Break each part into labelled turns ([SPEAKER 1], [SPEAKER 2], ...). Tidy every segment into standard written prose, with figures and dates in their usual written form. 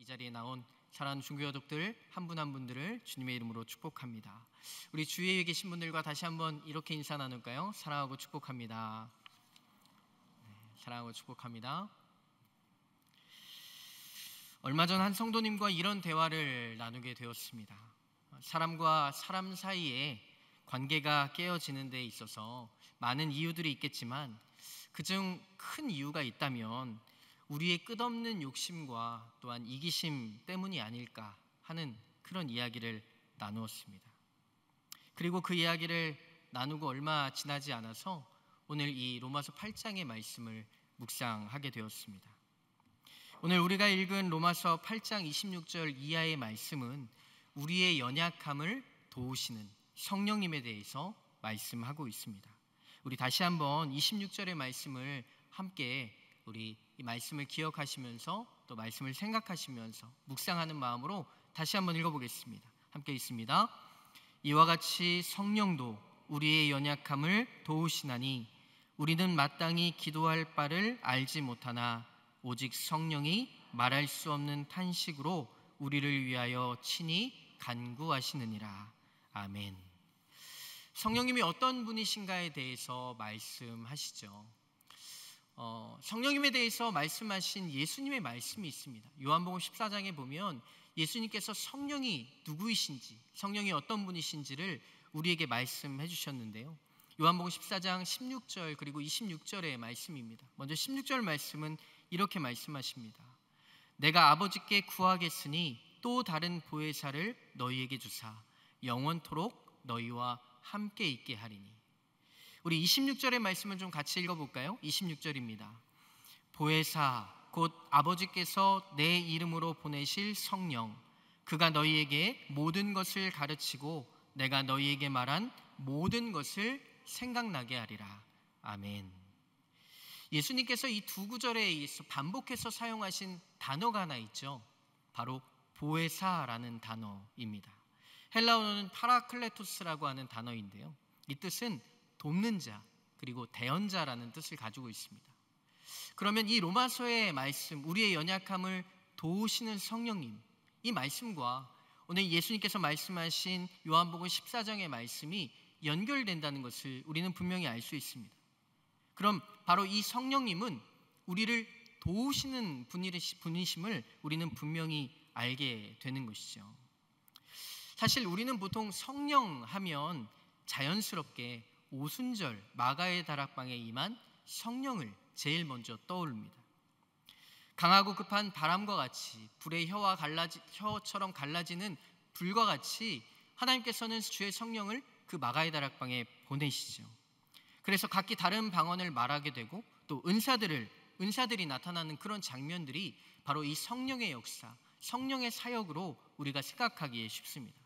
[SPEAKER 1] 자리에 나온 사랑하는 중교가족들 한 분 한 분들을 주님의 이름으로 축복합니다. 우리 주위에 계신 분들과 다시 한번 이렇게 인사 나눌까요? 사랑하고 축복합니다. 사랑하고 축복합니다. 얼마 전 한 성도님과 이런 대화를 나누게 되었습니다. 사람과 사람 사이에 관계가 깨어지는 데 있어서 많은 이유들이 있겠지만 그중 큰 이유가 있다면 우리의 끝없는 욕심과 또한 이기심 때문이 아닐까 하는 그런 이야기를 나누었습니다. 그리고 그 이야기를 나누고 얼마 지나지 않아서 오늘 이 로마서 8장의 말씀을 묵상하게 되었습니다. 오늘 우리가 읽은 로마서 8장 26절 이하의 말씀은 우리의 연약함을 도우시는 성령님에 대해서 말씀하고 있습니다. 우리 다시 한번 26절의 말씀을 함께 우리 이 말씀을 기억하시면서 또 말씀을 생각하시면서 묵상하는 마음으로 다시 한번 읽어보겠습니다. 함께 있습니다. 이와 같이 성령도 우리의 연약함을 도우시나니 우리는 마땅히 기도할 바를 알지 못하나 오직 성령이 말할 수 없는 탄식으로 우리를 위하여 친히 간구하시느니라. 아멘. 성령님이 어떤 분이신가에 대해서 말씀하시죠. 성령님에 대해서 말씀하신 예수님의 말씀이 있습니다. 요한복음 14장에 보면 예수님께서 성령이 누구이신지, 성령이 어떤 분이신지를 우리에게 말씀해 주셨는데요. 요한복음 14장 16절 그리고 26절의 말씀입니다. 먼저 16절 말씀은 이렇게 말씀하십니다. 내가 아버지께 구하겠으니 또 다른 보혜사를 너희에게 주사 영원토록 너희와 함께 있게 하리니. 우리 26절의 말씀을 좀 같이 읽어볼까요? 26절입니다. 보혜사 곧 아버지께서 내 이름으로 보내실 성령, 그가 너희에게 모든 것을 가르치고 내가 너희에게 말한 모든 것을 생각나게 하리라. 아멘. 예수님께서 이 두 구절에 반복해서 사용하신 단어가 하나 있죠. 바로 보혜사라는 단어입니다. 헬라어는 파라클레토스라고 하는 단어인데요. 이 뜻은 돕는 자 그리고 대언자라는 뜻을 가지고 있습니다. 그러면 이 로마서의 말씀, 우리의 연약함을 도우시는 성령님, 이 말씀과 오늘 예수님께서 말씀하신 요한복음 14장의 말씀이 연결된다는 것을 우리는 분명히 알 수 있습니다. 그럼 바로 이 성령님은 우리를 도우시는 분이심을 우리는 분명히 알게 되는 것이죠. 사실 우리는 보통 성령 하면 자연스럽게 오순절 마가의 다락방에 임한 성령을 제일 먼저 떠올립니다. 강하고 급한 바람과 같이 불의 혀처럼 갈라지는 불과 같이 하나님께서는 주의 성령을 그 마가의 다락방에 보내시죠. 그래서 각기 다른 방언을 말하게 되고 또 은사들이 나타나는 그런 장면들이 바로 이 성령의 역사, 성령의 사역으로 우리가 생각하기에 쉽습니다.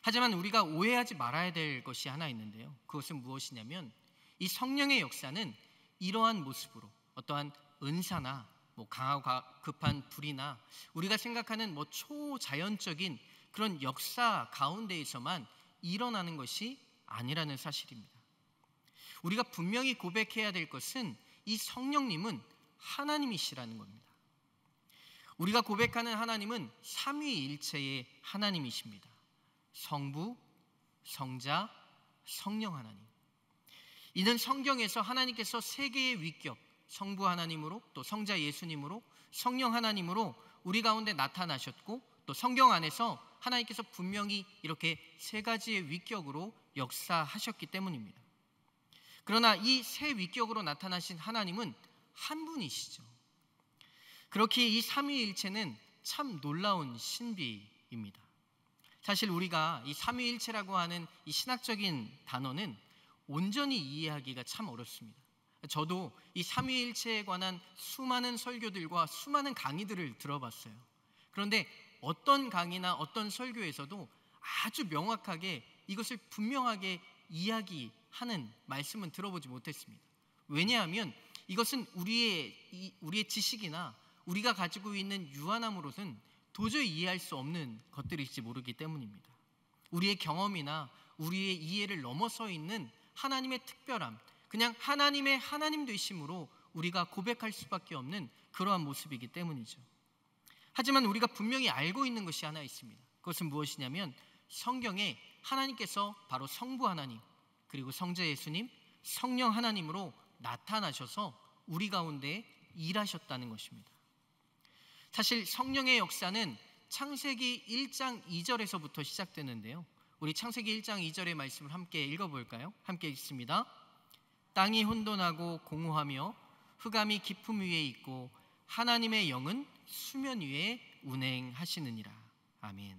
[SPEAKER 1] 하지만 우리가 오해하지 말아야 될 것이 하나 있는데요. 그것은 무엇이냐면 이 성령의 역사는 이러한 모습으로 어떠한 은사나 강하고 급한 불이나 우리가 생각하는 초자연적인 그런 역사 가운데에서만 일어나는 것이 아니라는 사실입니다. 우리가 분명히 고백해야 될 것은 이 성령님은 하나님이시라는 겁니다. 우리가 고백하는 하나님은 삼위일체의 하나님이십니다. 성부, 성자, 성령 하나님. 이는 성경에서 하나님께서 세 개의 위격, 성부 하나님으로 또 성자 예수님으로 성령 하나님으로 우리 가운데 나타나셨고 또 성경 안에서 하나님께서 분명히 이렇게 세 가지의 위격으로 역사하셨기 때문입니다. 그러나 이 세 위격으로 나타나신 하나님은 한 분이시죠. 그렇게 이 삼위일체는 참 놀라운 신비입니다. 사실 우리가 이 삼위일체라고 하는 이 신학적인 단어는 온전히 이해하기가 참 어렵습니다. 저도 이 삼위일체에 관한 수많은 설교들과 수많은 강의들을 들어봤어요. 그런데 어떤 강의나 어떤 설교에서도 아주 명확하게 이것을 분명하게 이야기하는 말씀은 들어보지 못했습니다. 왜냐하면 이것은 우리의 지식이나 우리가 가지고 있는 유한함으로는 도저히 이해할 수 없는 것들일지 모르기 때문입니다. 우리의 경험이나 우리의 이해를 넘어서 있는 하나님의 특별함, 그냥 하나님의 하나님 되심으로 우리가 고백할 수밖에 없는 그러한 모습이기 때문이죠. 하지만 우리가 분명히 알고 있는 것이 하나 있습니다. 그것은 무엇이냐면 성경에 하나님께서 바로 성부 하나님, 그리고 성자 예수님, 성령 하나님으로 나타나셔서 우리 가운데 일하셨다는 것입니다. 사실 성령의 역사는 창세기 1장 2절에서부터 시작되는데요. 우리 창세기 1장 2절의 말씀을 함께 읽어볼까요? 함께 읽습니다. 땅이 혼돈하고 공허하며 흑암이 깊음 위에 있고 하나님의 영은 수면 위에 운행하시느니라. 아멘.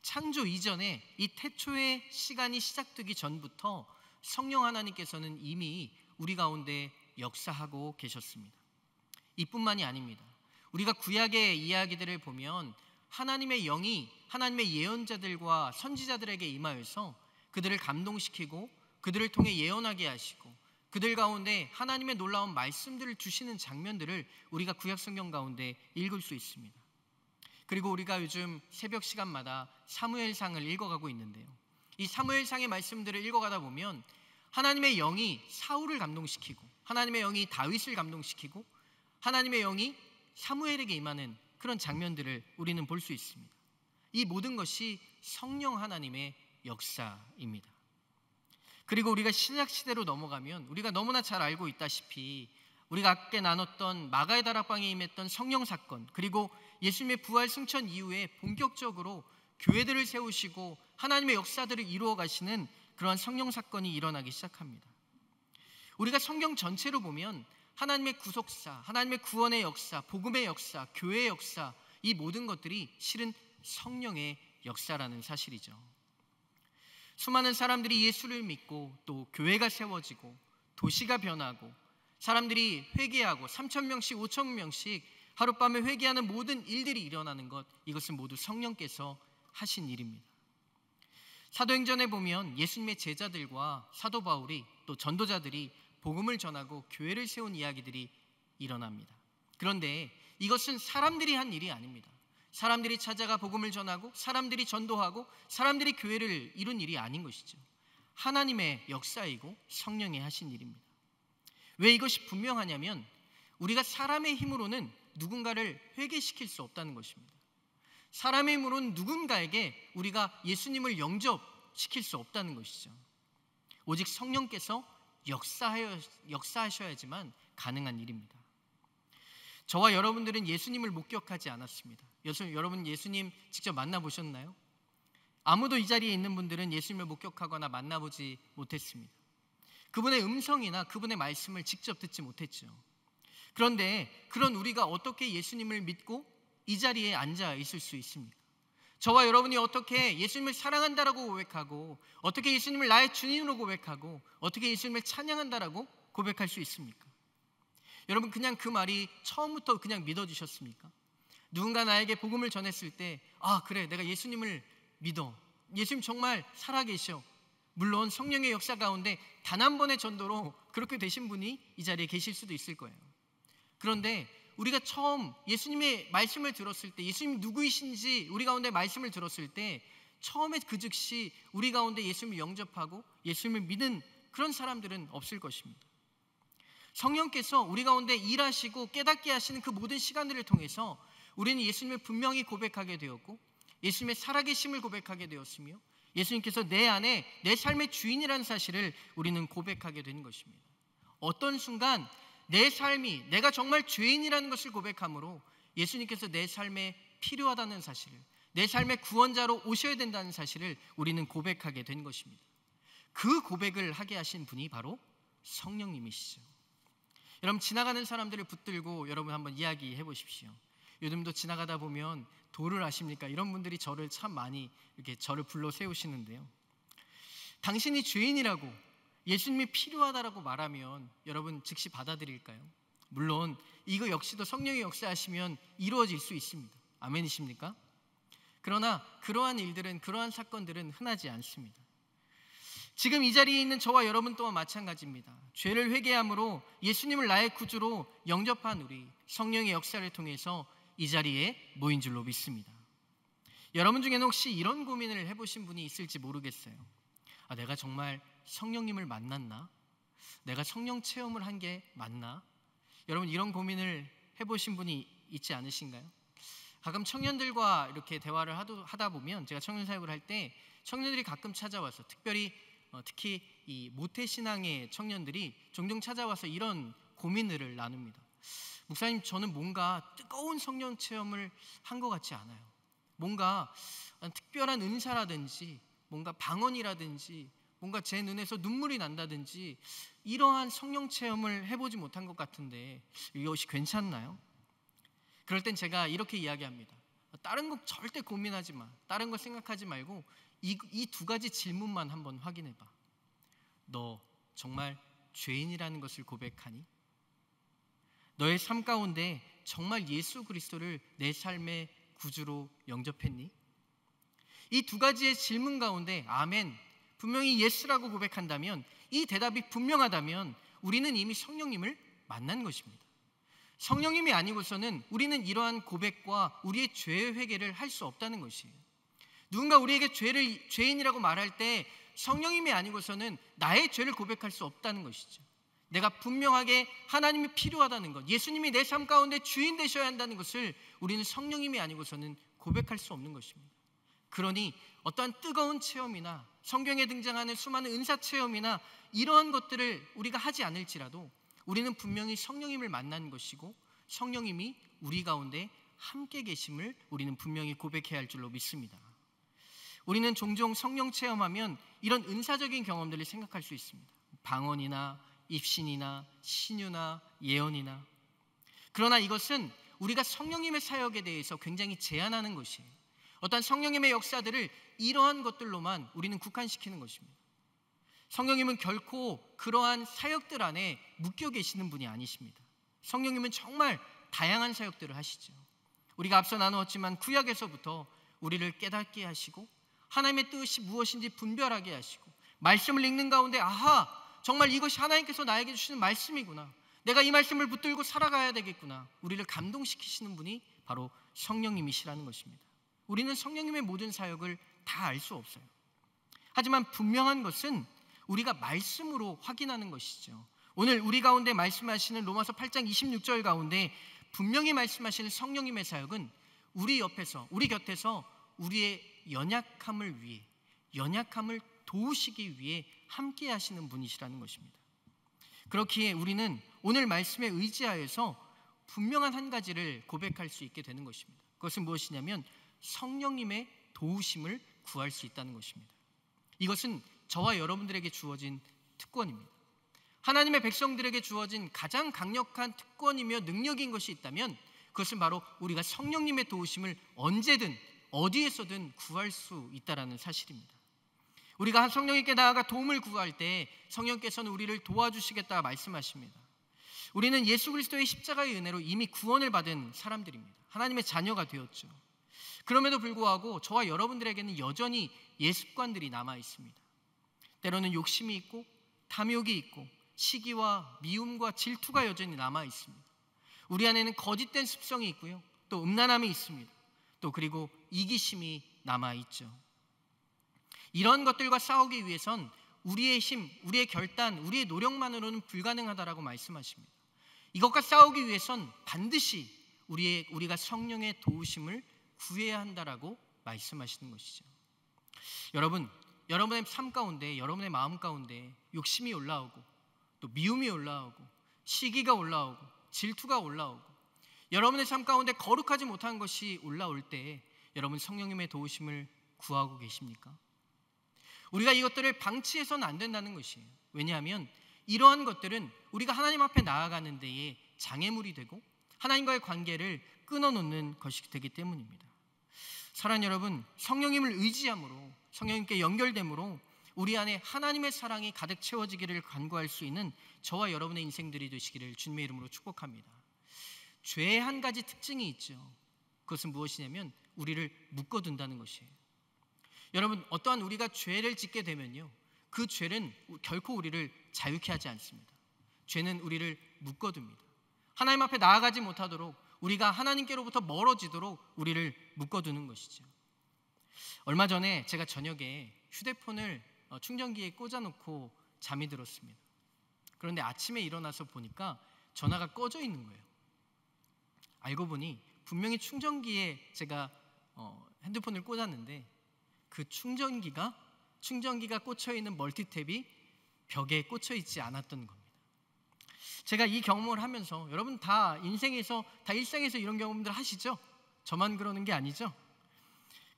[SPEAKER 1] 창조 이전에 이 태초의 시간이 시작되기 전부터 성령 하나님께서는 이미 우리 가운데 역사하고 계셨습니다. 이뿐만이 아닙니다. 우리가 구약의 이야기들을 보면 하나님의 영이 하나님의 예언자들과 선지자들에게 임하여서 그들을 감동시키고 그들을 통해 예언하게 하시고 그들 가운데 하나님의 놀라운 말씀들을 주시는 장면들을 우리가 구약 성경 가운데 읽을 수 있습니다. 그리고 우리가 요즘 새벽 시간마다 사무엘상을 읽어가고 있는데요. 이 사무엘상의 말씀들을 읽어가다 보면 하나님의 영이 사울을 감동시키고 하나님의 영이 다윗을 감동시키고 하나님의 영이 사무엘에게 임하는 그런 장면들을 우리는 볼 수 있습니다. 이 모든 것이 성령 하나님의 역사입니다. 그리고 우리가 신약시대로 넘어가면 우리가 너무나 잘 알고 있다시피 우리가 아까 나눴던 마가의 다락방에 임했던 성령 사건, 그리고 예수님의 부활 승천 이후에 본격적으로 교회들을 세우시고 하나님의 역사들을 이루어 가시는 그러한 성령 사건이 일어나기 시작합니다. 우리가 성경 전체로 보면 하나님의 구속사, 하나님의 구원의 역사, 복음의 역사, 교회의 역사, 이 모든 것들이 실은 성령의 역사라는 사실이죠. 수많은 사람들이 예수를 믿고 또 교회가 세워지고 도시가 변하고 사람들이 회개하고 3,000명씩 5,000명씩 하룻밤에 회개하는 모든 일들이 일어나는 것, 이것은 모두 성령께서 하신 일입니다. 사도행전에 보면 예수님의 제자들과 사도 바울이 또 전도자들이 복음을 전하고 교회를 세운 이야기들이 일어납니다. 그런데 이것은 사람들이 한 일이 아닙니다. 사람들이 찾아가 복음을 전하고 사람들이 전도하고 사람들이 교회를 이룬 일이 아닌 것이죠. 하나님의 역사이고 성령이 하신 일입니다. 왜 이것이 분명하냐면 우리가 사람의 힘으로는 누군가를 회개시킬 수 없다는 것입니다. 사람의 힘으로는 누군가에게 우리가 예수님을 영접시킬 수 없다는 것이죠. 오직 성령께서 역사하셔야지만 가능한 일입니다. 저와 여러분들은 예수님을 목격하지 않았습니다. 여러분 예수님 직접 만나보셨나요? 아무도 이 자리에 있는 분들은 예수님을 목격하거나 만나보지 못했습니다. 그분의 음성이나 그분의 말씀을 직접 듣지 못했죠. 그런데 그런 우리가 어떻게 예수님을 믿고 이 자리에 앉아 있을 수 있습니까? 저와 여러분이 어떻게 예수님을 사랑한다라고 고백하고 어떻게 예수님을 나의 주님으로 고백하고 어떻게 예수님을 찬양한다라고 고백할 수 있습니까? 여러분 그냥 그 말이 처음부터 그냥 믿어지셨습니까? 누군가 나에게 복음을 전했을 때 그래 내가 예수님을 믿어, 예수님 정말 살아계셔. 물론 성령의 역사 가운데 단 한 번의 전도로 그렇게 되신 분이 이 자리에 계실 수도 있을 거예요. 그런데 우리가 처음 예수님의 말씀을 들었을 때, 예수님이 누구이신지 우리 가운데 말씀을 들었을 때 처음에 그 즉시 우리 가운데 예수님을 영접하고 예수님을 믿은 그런 사람들은 없을 것입니다. 성령께서 우리 가운데 일하시고 깨닫게 하시는 그 모든 시간들을 통해서 우리는 예수님을 분명히 고백하게 되었고 예수님의 살아계심을 고백하게 되었으며 예수님께서 내 안에 내 삶의 주인이라는 사실을 우리는 고백하게 된 것입니다. 어떤 순간 내 삶이 내가 정말 죄인이라는 것을 고백함으로 예수님께서 내 삶에 필요하다는 사실을, 내 삶의 구원자로 오셔야 된다는 사실을 우리는 고백하게 된 것입니다. 그 고백을 하게 하신 분이 바로 성령님이시죠. 여러분 지나가는 사람들을 붙들고 여러분 한번 이야기해 보십시오. 요즘도 지나가다 보면 도를 아십니까? 이런 분들이 저를 참 많이 이렇게 저를 불러 세우시는데요. 당신이 죄인이라고 예수님이 필요하다라고 말하면 여러분 즉시 받아들일까요? 물론 이거 역시도 성령의 역사하시면 이루어질 수 있습니다. 아멘이십니까? 그러나 그러한 일들은, 그러한 사건들은 흔하지 않습니다. 지금 이 자리에 있는 저와 여러분 또한 마찬가지입니다. 죄를 회개함으로 예수님을 나의 구주로 영접한 우리, 성령의 역사를 통해서 이 자리에 모인 줄로 믿습니다. 여러분 중에는 혹시 이런 고민을 해보신 분이 있을지 모르겠어요. 내가 정말 성령님을 만났나? 내가 성령 체험을 한 게 맞나? 여러분 이런 고민을 해보신 분이 있지 않으신가요? 가끔 청년들과 이렇게 대화를 하다 보면, 제가 청년 사역을 할 때 청년들이 가끔 찾아와서, 특히 이 모태신앙의 청년들이 종종 찾아와서 이런 고민들을 나눕니다. 목사님, 저는 뭔가 뜨거운 성령 체험을 한 것 같지 않아요. 뭔가 특별한 은사라든지 뭔가 방언이라든지 뭔가 제 눈에서 눈물이 난다든지 이러한 성령 체험을 해보지 못한 것 같은데 이것이 괜찮나요? 그럴 땐 제가 이렇게 이야기합니다. 다른 거 절대 고민하지 마. 다른 거 생각하지 말고 이 두 가지 질문만 한번 확인해봐. 너 정말 죄인이라는 것을 고백하니? 너의 삶 가운데 정말 예수 그리스도를 내 삶의 구주로 영접했니? 이 두 가지의 질문 가운데 아멘, 분명히 예스라고 고백한다면, 이 대답이 분명하다면 우리는 이미 성령님을 만난 것입니다. 성령님이 아니고서는 우리는 이러한 고백과 우리의 죄의 회개를 할 수 없다는 것이에요. 누군가 우리에게 죄인이라고 말할 때 성령님이 아니고서는 나의 죄를 고백할 수 없다는 것이죠. 내가 분명하게 하나님이 필요하다는 것, 예수님이 내 삶 가운데 주인 되셔야 한다는 것을 우리는 성령님이 아니고서는 고백할 수 없는 것입니다. 그러니 어떠한 뜨거운 체험이나 성경에 등장하는 수많은 은사 체험이나 이러한 것들을 우리가 하지 않을지라도 우리는 분명히 성령님을 만난 것이고 성령님이 우리 가운데 함께 계심을 우리는 분명히 고백해야 할 줄로 믿습니다. 우리는 종종 성령 체험하면 이런 은사적인 경험들을 생각할 수 있습니다. 방언이나 입신이나 신유나 예언이나. 그러나 이것은 우리가 성령님의 사역에 대해서 굉장히 제한하는 것이에요. 어떤 성령님의 역사들을 이러한 것들로만 우리는 국한시키는 것입니다. 성령님은 결코 그러한 사역들 안에 묶여 계시는 분이 아니십니다. 성령님은 정말 다양한 사역들을 하시죠. 우리가 앞서 나누었지만 구약에서부터 우리를 깨닫게 하시고 하나님의 뜻이 무엇인지 분별하게 하시고 말씀을 읽는 가운데 아하, 정말 이것이 하나님께서 나에게 주시는 말씀이구나, 내가 이 말씀을 붙들고 살아가야 되겠구나, 우리를 감동시키시는 분이 바로 성령님이시라는 것입니다. 우리는 성령님의 모든 사역을 다 알 수 없어요. 하지만 분명한 것은 우리가 말씀으로 확인하는 것이죠. 오늘 우리 가운데 말씀하시는 로마서 8장 26절 가운데 분명히 말씀하시는 성령님의 사역은 우리 곁에서 우리의 연약함을 위해, 연약함을 도우시기 위해 함께 하시는 분이시라는 것입니다. 그렇기에 우리는 오늘 말씀에 의지하여서 분명한 한 가지를 고백할 수 있게 되는 것입니다. 그것은 무엇이냐면 성령님의 도우심을 구할 수 있다는 것입니다. 이것은 저와 여러분들에게 주어진 특권입니다. 하나님의 백성들에게 주어진 가장 강력한 특권이며 능력인 것이 있다면 그것은 바로 우리가 성령님의 도우심을 언제든 어디에서든 구할 수 있다는 사실입니다. 우리가 성령님께 나아가 도움을 구할 때 성령께서는 우리를 도와주시겠다 말씀하십니다. 우리는 예수 그리스도의 십자가의 은혜로 이미 구원을 받은 사람들입니다. 하나님의 자녀가 되었죠. 그럼에도 불구하고 저와 여러분들에게는 여전히 예습관들이 남아 있습니다. 때로는 욕심이 있고 탐욕이 있고 시기와 미움과 질투가 여전히 남아 있습니다. 우리 안에는 거짓된 습성이 있고요, 또 음란함이 있습니다. 또 그리고 이기심이 남아 있죠. 이런 것들과 싸우기 위해선 우리의 힘, 우리의 결단, 우리의 노력만으로는 불가능하다라고 말씀하십니다. 이것과 싸우기 위해선 반드시 우리가 성령의 도우심을 구해야 한다라고 말씀하시는 것이죠. 여러분, 여러분의 삶 가운데, 여러분의 마음 가운데 욕심이 올라오고 또 미움이 올라오고 시기가 올라오고 질투가 올라오고 여러분의 삶 가운데 거룩하지 못한 것이 올라올 때 여러분 성령님의 도우심을 구하고 계십니까? 우리가 이것들을 방치해서는 안 된다는 것이에요. 왜냐하면 이러한 것들은 우리가 하나님 앞에 나아가는 데에 장애물이 되고 하나님과의 관계를 끊어놓는 것이 되기 때문입니다. 사랑하는 여러분, 성령님을 의지함으로, 성령님께 연결됨으로 우리 안에 하나님의 사랑이 가득 채워지기를 간구할 수 있는 저와 여러분의 인생들이 되시기를 주님의 이름으로 축복합니다. 죄의 한 가지 특징이 있죠. 그것은 무엇이냐면 우리를 묶어둔다는 것이에요. 여러분, 어떠한 우리가 죄를 짓게 되면요, 그 죄는 결코 우리를 자유케 하지 않습니다. 죄는 우리를 묶어둡니다. 하나님 앞에 나아가지 못하도록, 우리가 하나님께로부터 멀어지도록 우리를 묶어두는 것이죠. 얼마 전에 제가 저녁에 휴대폰을 충전기에 꽂아놓고 잠이 들었습니다. 그런데 아침에 일어나서 보니까 전화가 꺼져 있는 거예요. 알고 보니 분명히 충전기에 제가 핸드폰을 꽂았는데 그 충전기가 꽂혀 있는 멀티탭이 벽에 꽂혀 있지 않았던 겁니다. 제가 이 경험을 하면서, 여러분 다 일상에서 이런 경험들 하시죠? 저만 그러는 게 아니죠?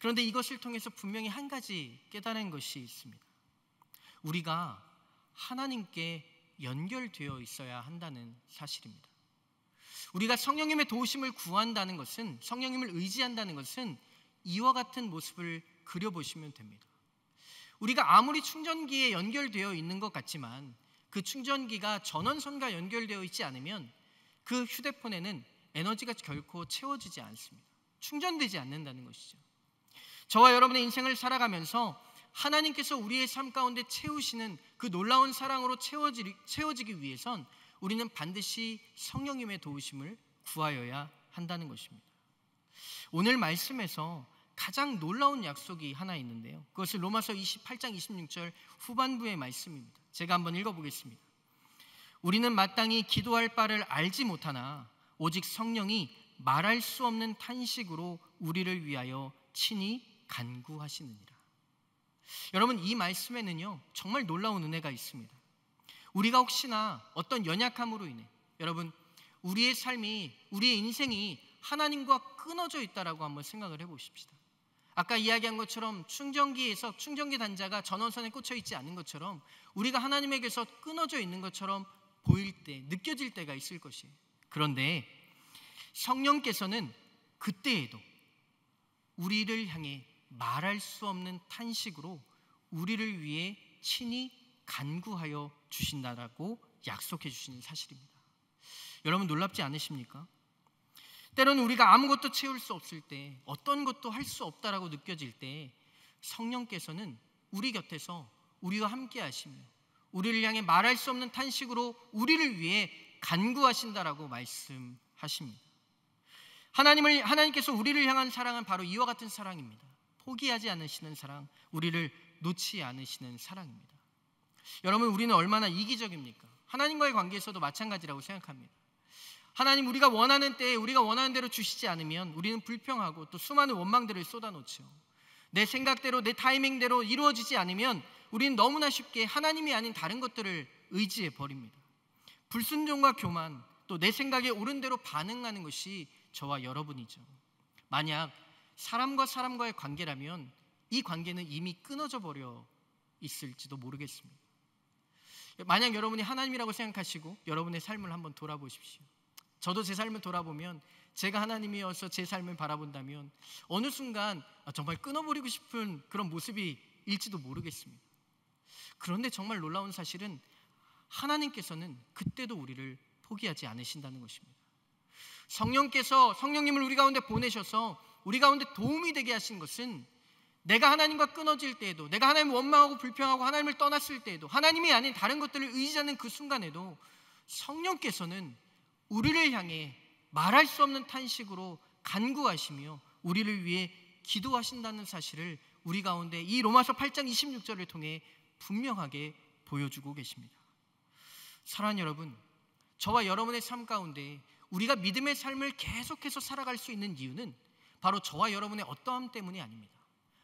[SPEAKER 1] 그런데 이것을 통해서 분명히 한 가지 깨달은 것이 있습니다. 우리가 하나님께 연결되어 있어야 한다는 사실입니다. 우리가 성령님의 도우심을 구한다는 것은, 성령님을 의지한다는 것은 이와 같은 모습을 그려보시면 됩니다. 우리가 아무리 충전기에 연결되어 있는 것 같지만 그 충전기가 전원선과 연결되어 있지 않으면 그 휴대폰에는 에너지가 결코 채워지지 않습니다. 충전되지 않는다는 것이죠. 저와 여러분의 인생을 살아가면서 하나님께서 우리의 삶 가운데 채우시는 그 놀라운 사랑으로 채워지기 위해선 우리는 반드시 성령님의 도우심을 구하여야 한다는 것입니다. 오늘 말씀에서 가장 놀라운 약속이 하나 있는데요, 그것은 로마서 28장 26절 후반부의 말씀입니다. 제가 한번 읽어보겠습니다. 우리는 마땅히 기도할 바를 알지 못하나 오직 성령이 말할 수 없는 탄식으로 우리를 위하여 친히 간구하시느니라. 여러분, 이 말씀에는요 정말 놀라운 은혜가 있습니다. 우리가 혹시나 어떤 연약함으로 인해, 여러분 우리의 삶이, 우리의 인생이 하나님과 끊어져 있다라고 한번 생각을 해보십시다. 아까 이야기한 것처럼 충전기에서 충전기 단자가 전원선에 꽂혀 있지 않은 것처럼 우리가 하나님에게서 끊어져 있는 것처럼 보일 때, 느껴질 때가 있을 것이에요. 그런데 성령께서는 그때에도 우리를 향해 말할 수 없는 탄식으로 우리를 위해 친히 간구하여 주신다라고 약속해 주시는 사실입니다. 여러분 놀랍지 않으십니까? 때로는 우리가 아무것도 채울 수 없을 때, 어떤 것도 할 수 없다라고 느껴질 때 성령께서는 우리 곁에서 우리와 함께 하시며 우리를 향해 말할 수 없는 탄식으로 우리를 위해 간구하신다라고 말씀하십니다. 하나님께서 우리를 향한 사랑은 바로 이와 같은 사랑입니다. 포기하지 않으시는 사랑, 우리를 놓지 않으시는 사랑입니다. 여러분, 우리는 얼마나 이기적입니까? 하나님과의 관계에서도 마찬가지라고 생각합니다. 하나님, 우리가 원하는 때에 우리가 원하는 대로 주시지 않으면 우리는 불평하고 또 수많은 원망들을 쏟아놓죠. 내 생각대로, 내 타이밍대로 이루어지지 않으면 우리는 너무나 쉽게 하나님이 아닌 다른 것들을 의지해 버립니다. 불순종과 교만, 또 내 생각에 옳은 대로 반응하는 것이 저와 여러분이죠. 만약 사람과 사람과의 관계라면 이 관계는 이미 끊어져 버려 있을지도 모르겠습니다. 만약 여러분이 하나님이라고 생각하시고 여러분의 삶을 한번 돌아보십시오. 저도 제 삶을 돌아보면, 제가 하나님이어서 제 삶을 바라본다면 어느 순간 정말 끊어버리고 싶은 그런 모습이 일지도 모르겠습니다. 그런데 정말 놀라운 사실은 하나님께서는 그때도 우리를 포기하지 않으신다는 것입니다. 성령님을 우리 가운데 보내셔서 우리 가운데 도움이 되게 하신 것은, 내가 하나님과 끊어질 때에도, 내가 하나님을 원망하고 불평하고 하나님을 떠났을 때에도, 하나님이 아닌 다른 것들을 의지하는 그 순간에도 성령께서는 우리를 향해 말할 수 없는 탄식으로 간구하시며 우리를 위해 기도하신다는 사실을 우리 가운데 이 로마서 8장 26절을 통해 분명하게 보여주고 계십니다. 사랑하는 여러분, 저와 여러분의 삶 가운데 우리가 믿음의 삶을 계속해서 살아갈 수 있는 이유는 바로 저와 여러분의 어떠함 때문이 아닙니다.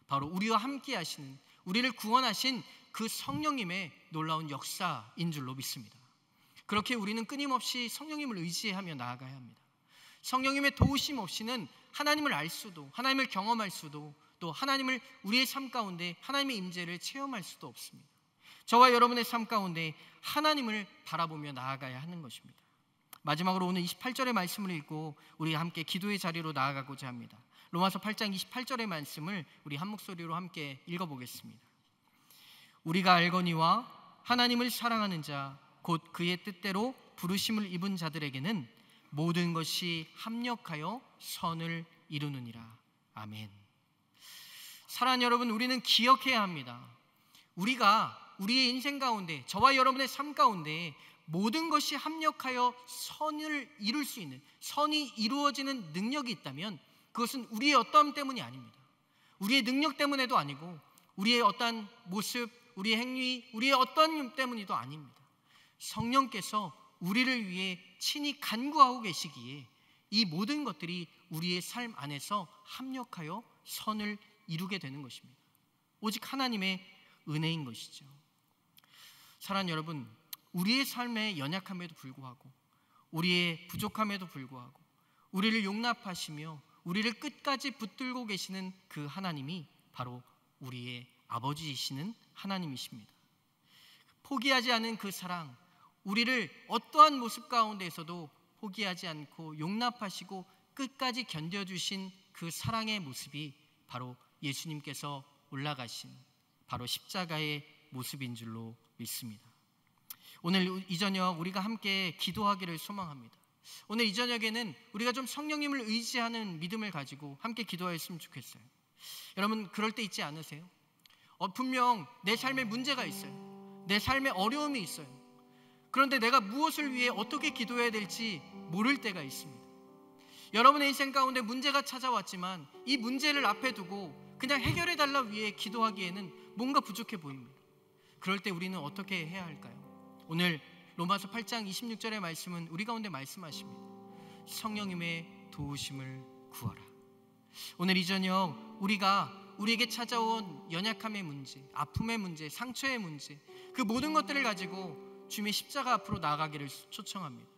[SPEAKER 1] 바로 우리와 함께 하시는, 우리를 구원하신 그 성령님의 놀라운 역사인 줄로 믿습니다. 그렇게 우리는 끊임없이 성령님을 의지하며 나아가야 합니다. 성령님의 도우심 없이는 하나님을 알 수도, 하나님을 경험할 수도, 또 하나님을 우리의 삶 가운데 하나님의 임재를 체험할 수도 없습니다. 저와 여러분의 삶 가운데 하나님을 바라보며 나아가야 하는 것입니다. 마지막으로 오늘 28절의 말씀을 읽고 우리 함께 기도의 자리로 나아가고자 합니다. 로마서 8장 28절의 말씀을 우리 한 목소리로 함께 읽어보겠습니다. 우리가 알거니와 하나님을 사랑하는 자 곧 그의 뜻대로 부르심을 입은 자들에게는 모든 것이 합력하여 선을 이루느니라. 아멘. 사랑하는 여러분, 우리는 기억해야 합니다. 우리가 우리의 인생 가운데, 저와 여러분의 삶 가운데 모든 것이 합력하여 선을 이룰 수 있는, 선이 이루어지는 능력이 있다면 그것은 우리의 어떠함 때문이 아닙니다. 우리의 능력 때문에도 아니고 우리의 어떠한 모습, 우리의 행위, 우리의 어떤 때문이도 아닙니다. 성령께서 우리를 위해 친히 간구하고 계시기에 이 모든 것들이 우리의 삶 안에서 합력하여 선을 이루게 되는 것입니다. 오직 하나님의 은혜인 것이죠. 사랑하는 여러분, 우리의 삶의 연약함에도 불구하고, 우리의 부족함에도 불구하고 우리를 용납하시며 우리를 끝까지 붙들고 계시는 그 하나님이 바로 우리의 아버지이시는 하나님이십니다. 포기하지 않은 그 사랑, 우리를 어떠한 모습 가운데에서도 포기하지 않고 용납하시고 끝까지 견뎌주신 그 사랑의 모습이 바로 예수님께서 올라가신 바로 십자가의 모습인 줄로 믿습니다. 오늘 이 저녁 우리가 함께 기도하기를 소망합니다. 오늘 이 저녁에는 우리가 좀 성령님을 의지하는 믿음을 가지고 함께 기도했으면 좋겠어요. 여러분, 그럴 때 있지 않으세요? 분명 내 삶에 문제가 있어요. 내 삶에 어려움이 있어요. 그런데 내가 무엇을 위해 어떻게 기도해야 될지 모를 때가 있습니다. 여러분의 인생 가운데 문제가 찾아왔지만 이 문제를 앞에 두고 그냥 해결해달라 위해 기도하기에는 뭔가 부족해 보입니다. 그럴 때 우리는 어떻게 해야 할까요? 오늘 로마서 8장 26절의 말씀은 우리 가운데 말씀하십니다. 성령님의 도우심을 구하라. 오늘 이 저녁 우리에게 찾아온 연약함의 문제, 아픔의 문제, 상처의 문제, 그 모든 것들을 가지고 주님의 십자가 앞으로 나아가기를 초청합니다.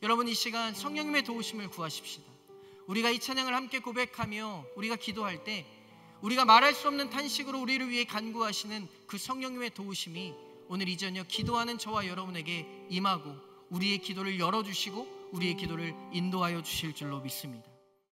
[SPEAKER 1] 여러분, 이 시간 성령님의 도우심을 구하십시다. 우리가 이 찬양을 함께 고백하며 우리가 기도할 때 우리가 말할 수 없는 탄식으로 우리를 위해 간구하시는 그 성령님의 도우심이 오늘 이 저녁 기도하는 저와 여러분에게 임하고 우리의 기도를 열어주시고 우리의 기도를 인도하여 주실 줄로 믿습니다.